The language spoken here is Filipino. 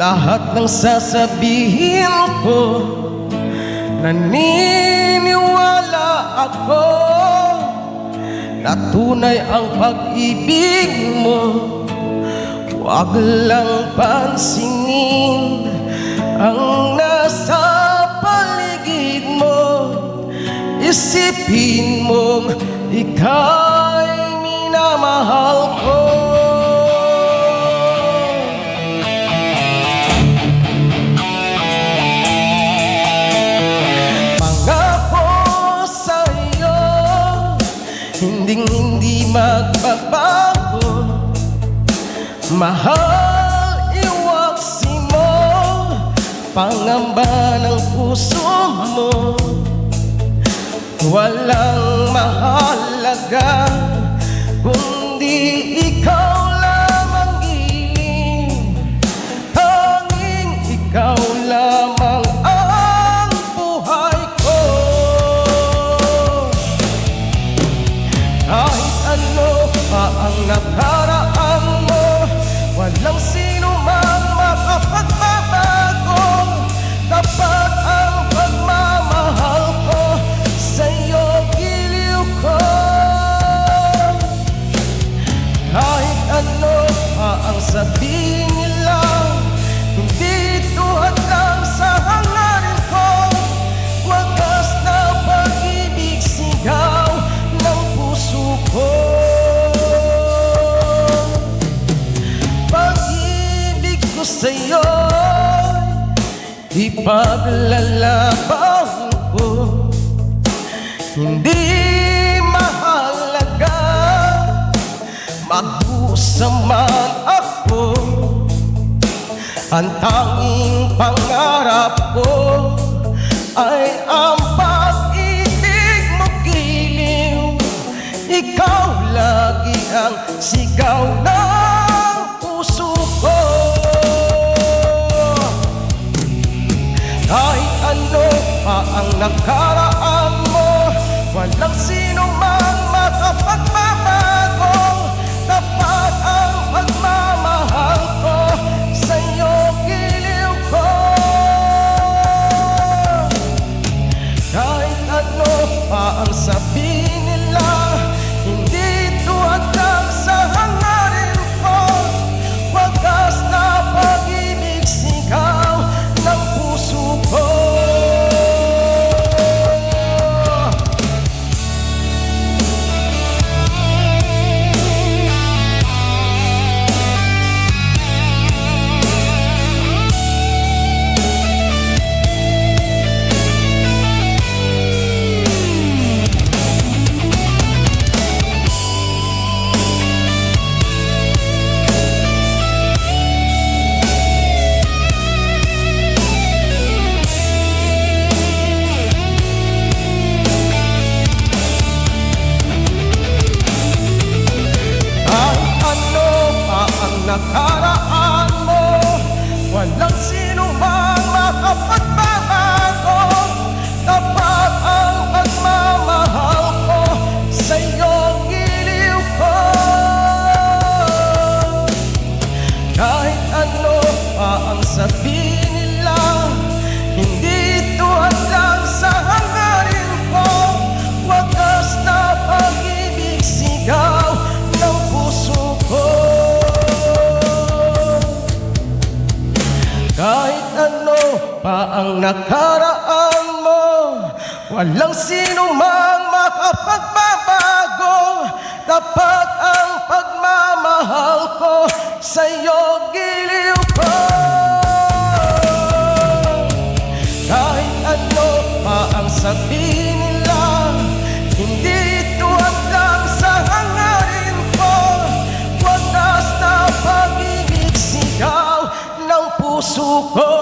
lahat ng sasabihin ko, naniniwala ako na tunay ang pag-ibig mo. Huwag lang pansinin ang nasa paligid mo. Isipin mong ika'y minamahal ko. Pangako sa'yo, hindi magbabago. Mahal, iwaksi mo pangamba ng puso mo. Walang mahalaga kundi ikaw lamang giling. Tanging ikaw lamang ang buhay ko. Kahit ano pa ang nakaraan mo, walang sino mang makapagbabago. Dapat ang pagmamahal ko sa'yo, giliw ko. Kahit ano pa ang sabihin nila, hindi tuhad lang sa hangarin ko. Wagas na pag-ibig, sigaw ng puso ko. Pag-ibig ko sa'yo, ipaglalaban ko. Hindi mahalaga magdusa man ako. Ang tanging pangarap ko ay ang pag-ibig mo, giliw. Ikaw lagi ang sigaw ng puso ko. Kahit ano pa ang nakaraan mo, walang sino mang makapagbabago. Tapat ang pagmamahal ko sa'yo, giliw ko. Kahit ano pa ang sabihin nila, hindi tuhad lang sa hangarin ko. Wagas na pag-ibig, sigaw ng puso ko. Nakaraan mo, walang sino mang makapagbabago. Tapat ang pagmamahal ko sa'yo, giliw ko. Kahit ano pa ang sabihin nila, hindi tuhad lang sa hangarin ko. Wagas na pag-ibig, sigaw ng puso ko. Kahit ano pa ang nakaraan mo, walang sino mang makapagbabago. Tapat ang pagmamahal ko sa'yo, giliw ko. Kahit ano pa ang sabihin nila, hindi tuhad lang sa hangarin ko. Wagas na pag-ibig, sigaw ng puso ko.